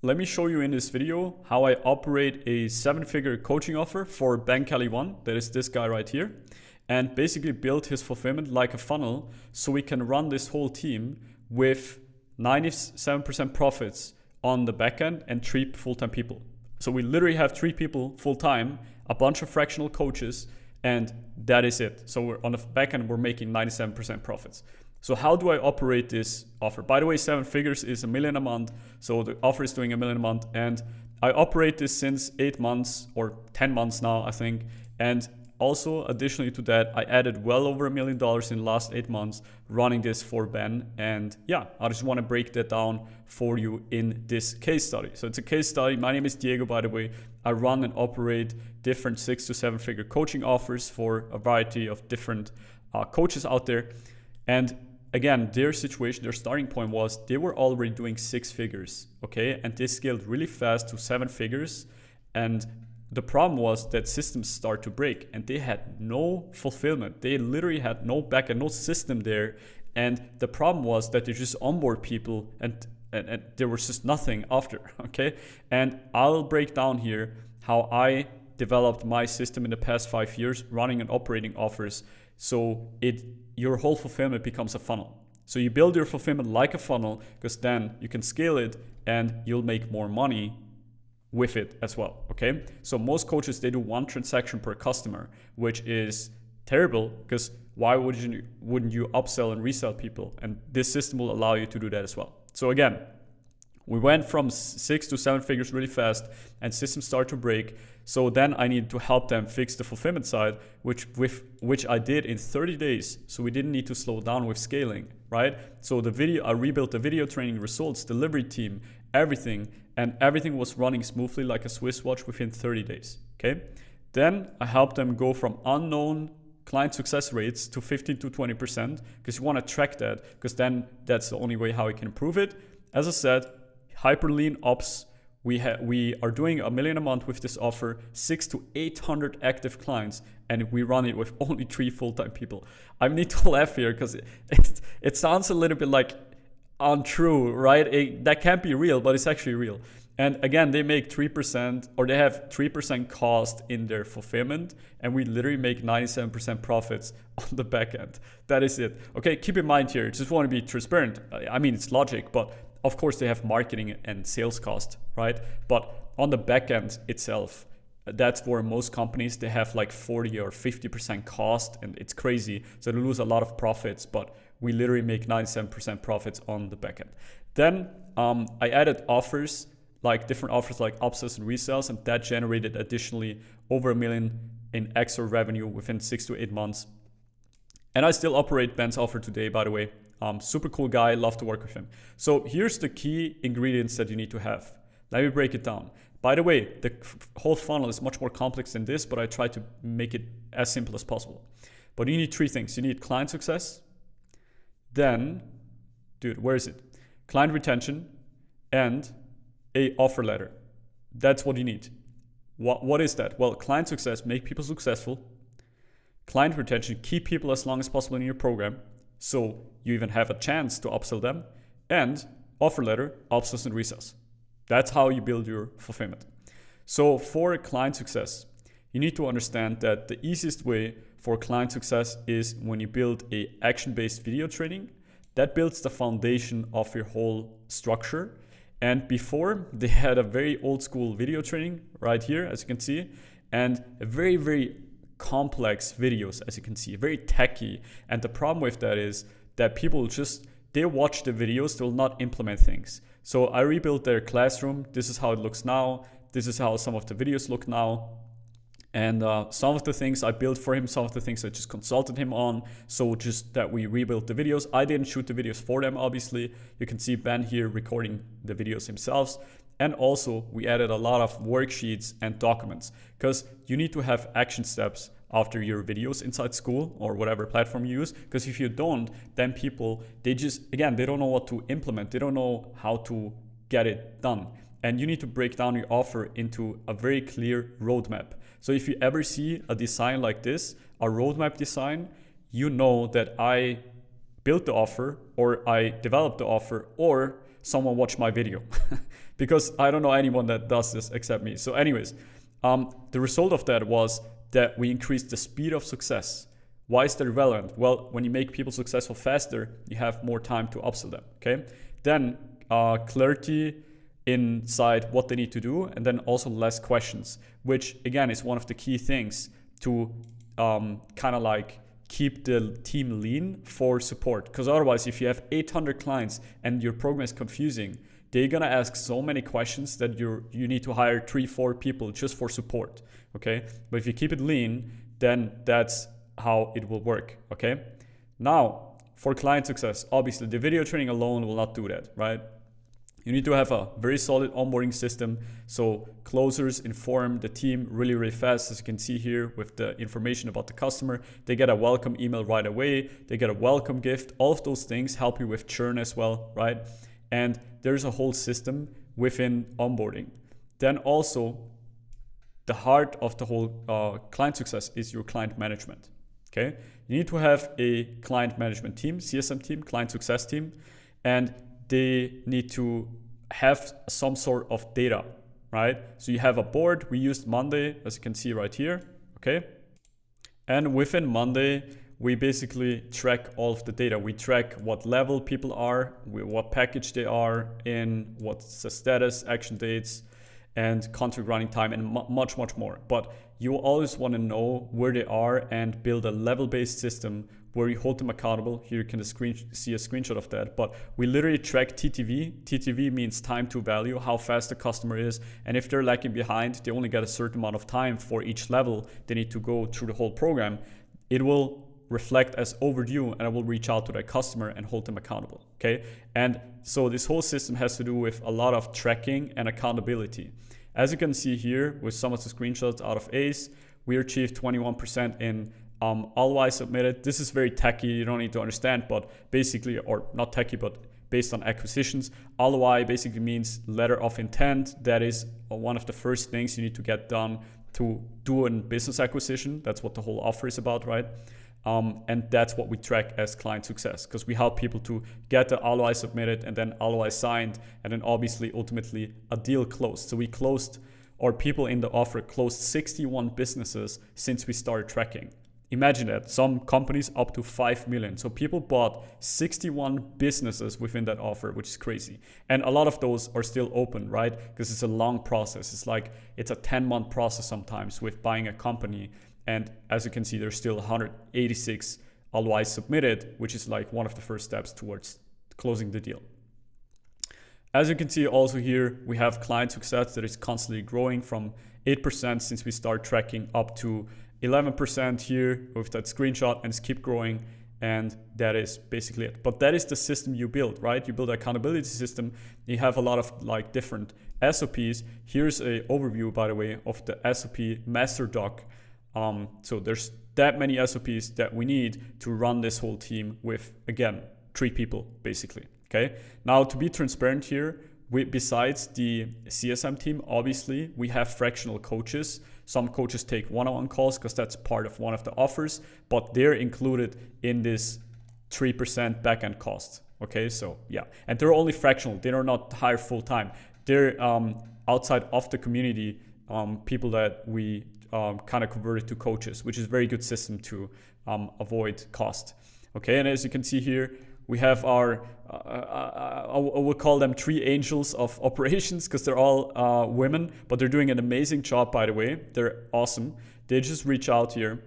let me show you in this video how I operate a 7-figure coaching offer for Ben Kelly 1, that is this guy right here, and basically build his fulfillment like a funnel so we can run this whole team with 97% profits on the backend and 3 full-time people. So we literally have 3 people full-time, a bunch of fractional coaches, and that is it. So we're on the backend, we're making 97% profits. So how do I operate this offer? By the way, 7 figures is $1 million a month. So the offer is doing $1 million a month. And I operate this since 8 months or 10 months now, I think. And also, additionally to that, I added well over $1 million in the last 8 months running this for Ben. And yeah, I just want to break that down for you in this case study. So it's a case study. My name is Diego, by the way. I run and operate different 6 to 7 figure coaching offers for a variety of different coaches out there. And again, their situation, their starting point was they were already doing 6 figures, okay? And they scaled really fast to 7 figures. And the problem was that systems start to break and they had no fulfillment. They literally had no backend, no system there. And the problem was that they just onboard people and there was just nothing after, okay? And I'll break down here how I developed my system in the past 5 years running and operating offers. So your whole fulfillment becomes a funnel. So you build your fulfillment like a funnel because then you can scale it and you'll make more money with it as well, okay? So most coaches, they do 1 transaction per customer, which is terrible because why wouldn't you upsell and resell people? And this system will allow you to do that as well. So again, we went from 6 to 7 figures really fast and systems start to break. So then I needed to help them fix the fulfillment side, which I did in 30 days. So we didn't need to slow down with scaling, right? So I rebuilt the video training results, delivery team, everything, and everything was running smoothly like a Swiss watch within 30 days, okay? Then I helped them go from unknown client success rates to 15 to 20% because you want to track that because then that's the only way how we can improve it. As I said, hyper lean ops. We are doing $1 million a month with this offer, 600 to 800 active clients, and we run it with only 3 full-time people. I need to laugh here because it sounds a little bit like untrue, right? That can't be real, but it's actually real. And again, they make 3% or they have 3% cost in their fulfillment, and we literally make 97% profits on the back end. That is it. Okay, keep in mind here, just want to be transparent. I mean, it's logic, but of course they have marketing and sales cost, right? But on the back end itself, that's where most companies, they have like 40 or 50% cost and it's crazy. So they lose a lot of profits, but we literally make 97% profits on the back end. Then I added offers, like different offers like upsells and resells, and that generated additionally over $1 million in extra revenue within 6 to 8 months. And I still operate Ben's offer today, by the way. Super cool guy, love to work with him. So here's the key ingredients that you need to have. Let me break it down. By the way, the whole funnel is much more complex than this, but I try to make it as simple as possible. But you need 3 things. You need client success, then, dude, where is it? Client retention and a offer letter. That's what you need. What is that? Well, client success, make people successful. Client retention, keep people as long as possible in your program, so you even have a chance to upsell them. And offer letter, upsells and resells. That's how you build your fulfillment. So for client success, you need to understand that the easiest way for client success is when you build a action-based video training. That builds the foundation of your whole structure. And before, they had a very old school video training right here, as you can see, and a very, very complex videos, as you can see, very techy. And the problem with that is that people they watch the videos, they will not implement things. So I rebuilt their classroom. This is how it looks now. This is how some of the videos look now. And some of the things I built for him, some of the things I just consulted him on. So just that we rebuilt the videos. I didn't shoot the videos for them, obviously. You can see Ben here recording the videos himself. And also we added a lot of worksheets and documents because you need to have action steps after your videos inside school or whatever platform you use. Because if you don't, then people, they don't know what to implement. They don't know how to get it done. And you need to break down your offer into a very clear roadmap. So if you ever see a design like this, a roadmap design, you know that I built the offer or I developed the offer or someone watch my video because I don't know anyone that does this except me. So anyways, the result of that was that we increased the speed of success. Why is that relevant? Well, when you make people successful faster, you have more time to upsell them, okay? Then clarity inside what they need to do, and then also less questions, which again is one of the key things to kind of like keep the team lean for support. Because otherwise, if you have 800 clients and your program is confusing, they're gonna ask so many questions that you need to hire 3-4 people just for support, okay? But if you keep it lean, then that's how it will work, okay? Now, for client success, obviously the video training alone will not do that, right? You need to have a very solid onboarding system so closers inform the team really, really fast. As you can see here with the information about the customer, they get a welcome email right away. They get a welcome gift. All of those things help you with churn as well, right? And there's a whole system within onboarding. Then also, the heart of the whole client success is your client management, okay? You need to have a client management team, CSM team, client success team, and they need to have some sort of data, right? So you have a board. We used Monday, as you can see right here, okay? And within Monday, we basically track all of the data. We track what level people are, what package they are in, what's the status, action dates, and contract running time, and much, much more. But you always want to know where they are and build a level-based system where you hold them accountable. Here you can see a screenshot of that, but we literally track TTV. TTV means time to value, how fast the customer is. And if they're lagging behind, they only get a certain amount of time for each level they need to go through the whole program. It will reflect as overdue, and I will reach out to that customer and hold them accountable, okay? And so this whole system has to do with a lot of tracking and accountability. As you can see here with some of the screenshots out of ACE, we achieved 21% in ROI submitted. This is very techy, you don't need to understand, but basically, or not techy, but based on acquisitions. ROI basically means letter of intent. That is one of the first things you need to get done to do a business acquisition. That's what the whole offer is about, right? And that's what we track as client success, because we help people to get the ROI submitted and then ROI signed, and then obviously ultimately a deal closed. So we closed, or people in the offer closed 61 businesses since we started tracking. Imagine that, some companies up to 5 million. So people bought 61 businesses within that offer, which is crazy. And a lot of those are still open, right? Because it's a long process. It's a 10-month process sometimes with buying a company. And as you can see, there's still 186 LOIs submitted, which is like one of the first steps towards closing the deal. As you can see also here, we have client success that is constantly growing from 8% since we start tracking up to 11% here with that screenshot, and it's keep growing. And that is basically it. But that is the system you build, right? You build an accountability system. You have a lot of like different SOPs. Here's an overview, by the way, of the SOP master doc. So there's that many SOPs that we need to run this whole team with, again, 3 people basically, okay? Now to be transparent here, besides the CSM team, obviously we have fractional coaches. Some coaches take one-on-one calls because that's part of one of the offers, but they're included in this 3% backend cost, okay? So yeah, and they're only fractional. They are not hired full-time. They're outside of the community, people that we kind of converted to coaches, which is a very good system to avoid cost. Okay, and as you can see here, we have our, I will call them 3 angels of operations, because they're all women, but they're doing an amazing job, by the way. They're awesome. They just reach out here,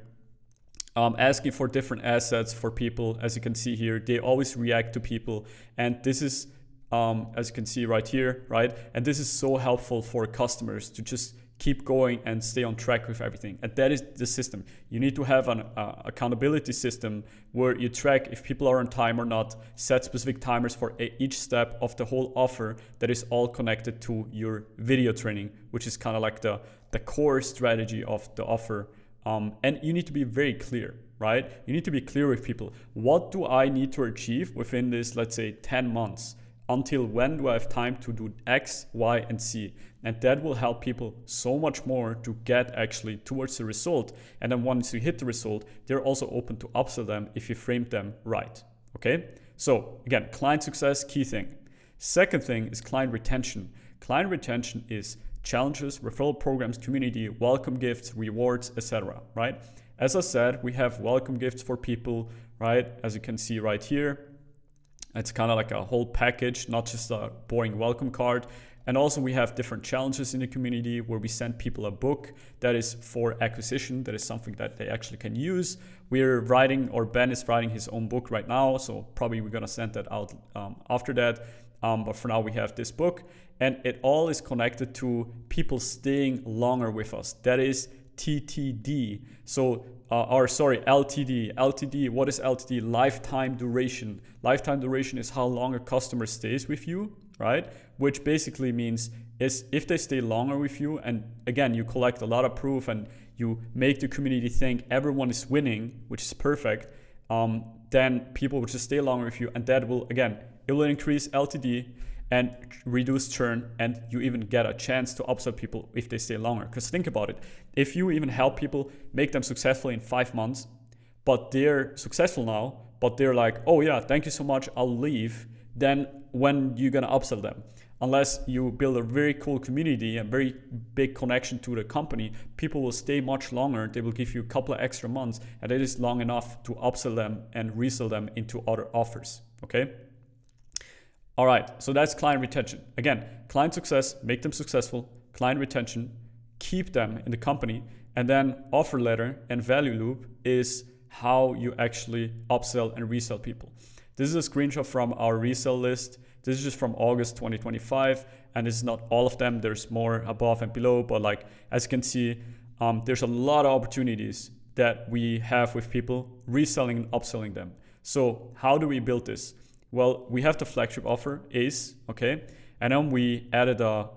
asking for different assets for people. As you can see here, they always react to people. And this is, as you can see right here, right? And this is so helpful for customers to just keep going and stay on track with everything. And that is the system. You need to have an accountability system where you track if people are on time or not, set specific timers for each step of the whole offer that is all connected to your video training, which is kind of like the core strategy of the offer. And you need to be very clear, right? You need to be clear with people. What do I need to achieve within this, let's say 10 months? Until when do I have time to do X, Y, and Z? And that will help people so much more to get actually towards the result. And then once you hit the result, they're also open to upsell them if you framed them right, okay? So again, client success, key thing. Second thing is client retention. Client retention is challenges, referral programs, community, welcome gifts, rewards, etc. Right? As I said, we have welcome gifts for people, right? As you can see right here, it's kind of like a whole package, not just a boring welcome card. And also we have different challenges in the community where we send people a book that is for acquisition, that is something that they actually can use. We're writing, or Ben is writing his own book right now, so probably we're gonna send that out after that. But for now we have this book, and it all is connected to people staying longer with us. That is TTD. So, LTD. LTD, what is LTD? Lifetime duration. Lifetime duration is how long a customer stays with you, right? Which basically means is if they stay longer with you, and again, you collect a lot of proof and you make the community think everyone is winning, which is perfect, then people will just stay longer with you, and that will, again, it will increase LTD and reduce churn, and you even get a chance to upsell people if they stay longer. Because think about it, if you even help people, make them successful in 5 months, but they're successful now, but they're like, oh yeah, thank you so much, I'll leave, then when you're gonna upsell them? Unless you build a very cool community and very big connection to the company, people will stay much longer. They will give you a couple of extra months, and it is long enough to upsell them and resell them into other offers, okay? All right, so that's client retention. Again, client success, make them successful. Client retention, keep them in the company. And then offer letter and value loop is how you actually upsell and resell people. This is a screenshot from our resell list. This is just from August 2025, and it's not all of them. There's more above and below, but like as you can see, there's a lot of opportunities that we have with people reselling and upselling them. So how do we build this? Well, we have the flagship offer, ACE, okay? And then we added a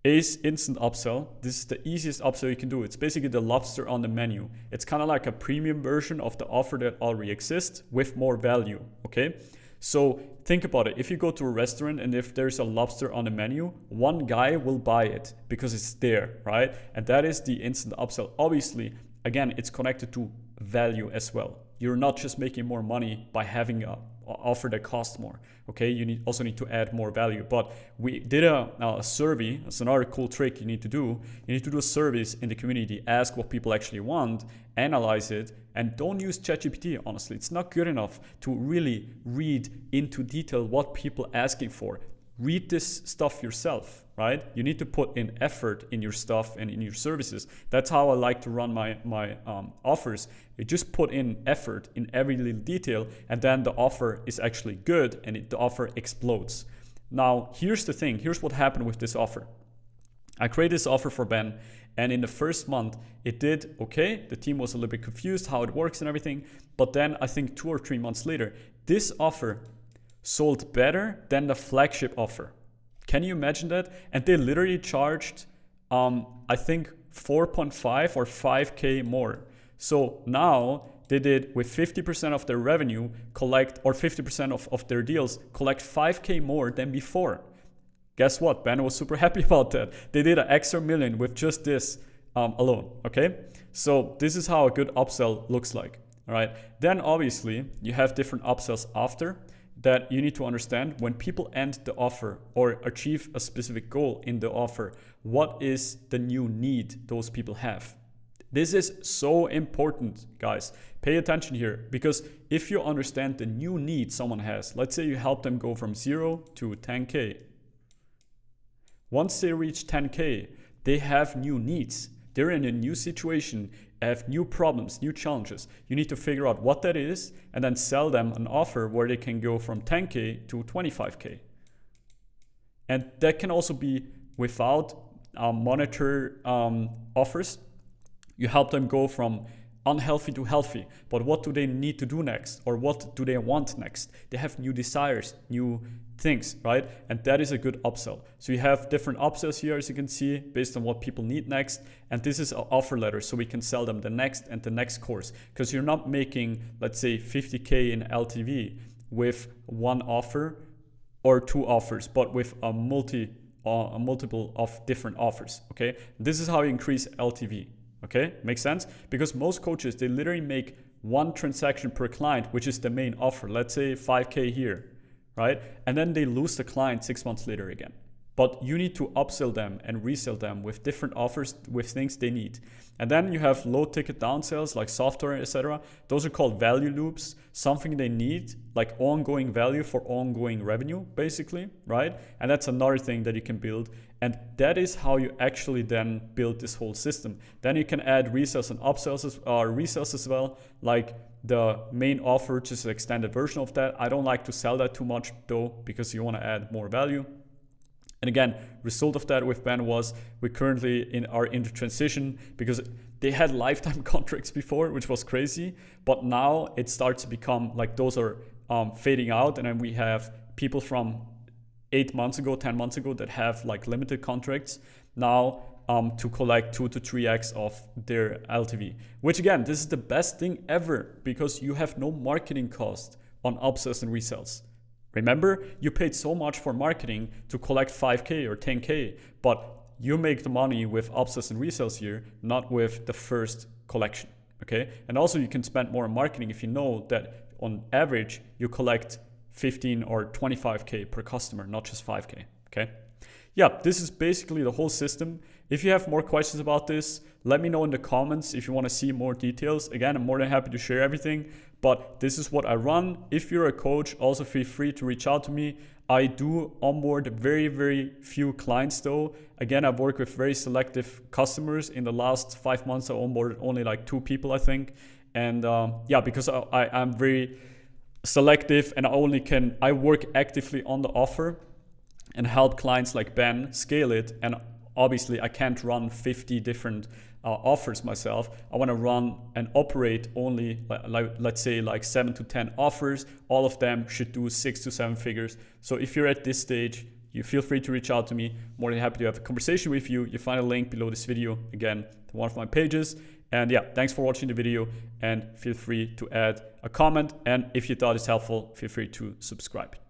ACE instant upsell. This is the easiest upsell you can do. It's basically the lobster on the menu. It's kind of like a premium version of the offer that already exists with more value, okay? So think about it. If you go to a restaurant and if there's a lobster on the menu, one guy will buy it because it's there, right? And that is the instant upsell. Obviously, again, it's connected to value as well. You're not just making more money by having a offer that costs more, okay? You also need to add more value. But we did a survey. That's another cool trick you need to do. You need to do a survey in the community, ask what people actually want, analyze it, and don't use ChatGPT, honestly. It's not good enough to really read into detail what people are asking for. Read this stuff yourself, right? You need to put in effort in your stuff and in your services. That's how I like to run my offers. You just put in effort in every little detail, and then the offer is actually good, and the offer explodes. Now, here's the thing. Here's what happened with this offer. I created this offer for Ben, and in the first month, it did okay. The team was a little bit confused how it works and everything. But then I think 2 or 3 months later, this offer sold better than the flagship offer. Can you imagine that? And they literally charged, I think 4.5 or 5K more. So now they did, with 50% of their revenue, collect, or 50% of their deals, collect 5K more than before. Guess what? Ben was super happy about that. They did an extra $1 million with just this alone, okay? So this is how a good upsell looks like, all right? Then obviously you have different upsells after that you need to understand. When people end the offer or achieve a specific goal in the offer, what is the new need those people have? This is so important, guys. Pay attention here, because if you understand the new need someone has, let's say you help them go from 0 to 10K. Once they reach 10K, they have new needs. They're in a new situation, have new problems, new challenges. You need to figure out what that is and then sell them an offer where they can go from 10K to 25K. And that can also be without monetary offers. You help them go from unhealthy to healthy. But what do they need to do next? Or what do they want next? They have new desires, new things, right? And that is a good upsell. So you have different upsells here, as you can see, based on what people need next. And this is an offer letter, so we can sell them the next and the next course. Because you're not making, let's say, 50K in LTV with one offer or 2 offers, but with a multiple of different offers, okay? This is how you increase LTV. Okay, makes sense? Because most coaches, they literally make 1 transaction per client, which is the main offer. Let's say 5K here, right? And then they lose the client 6 months later again. But you need to upsell them and resell them with different offers, with things they need. And then you have low ticket downsells like software, etc. Those are called value loops, something they need, like ongoing value for ongoing revenue, basically, right? And that's another thing that you can build. And that is how you actually then build this whole system. Then you can add resells and upsells, resales as well, like the main offer, just an extended version of that. I don't like to sell that too much though, because you want to add more value. And again, result of that with Ben was we currently are in the transition, because they had lifetime contracts before, which was crazy. But now it starts to become like those are fading out. And then we have people from 8 months ago, 10 months ago that have like limited contracts now to collect 2 to 3x of their LTV. Which again, this is the best thing ever, because you have no marketing cost on upsells and resells. Remember, you paid so much for marketing to collect 5K or 10K, but you make the money with upsells and resales here, not with the first collection, okay? And also you can spend more on marketing if you know that on average, you collect 15 or 25K per customer, not just 5K, okay? Yeah, this is basically the whole system. If you have more questions about this, let me know in the comments if you want to see more details. Again, I'm more than happy to share everything, but this is what I run. If you're a coach, also feel free to reach out to me. I do onboard very, very few clients though. Again, I've worked with very selective customers. In the last 5 months, I onboarded only like 2 people, I think. And yeah, because I'm very selective and I work actively on the offer and help clients like Ben scale it. And obviously I can't run 50 different offers myself. I want to run and operate only let's say like 7 to 10 offers. All of them should do 6 to 7 figures. So if you're at this stage, you feel free to reach out to me. More than happy to have a conversation with you. You find a link below this video, again, to one of my pages. And yeah, thanks for watching the video, and feel free to add a comment. And if you thought it's helpful, feel free to subscribe.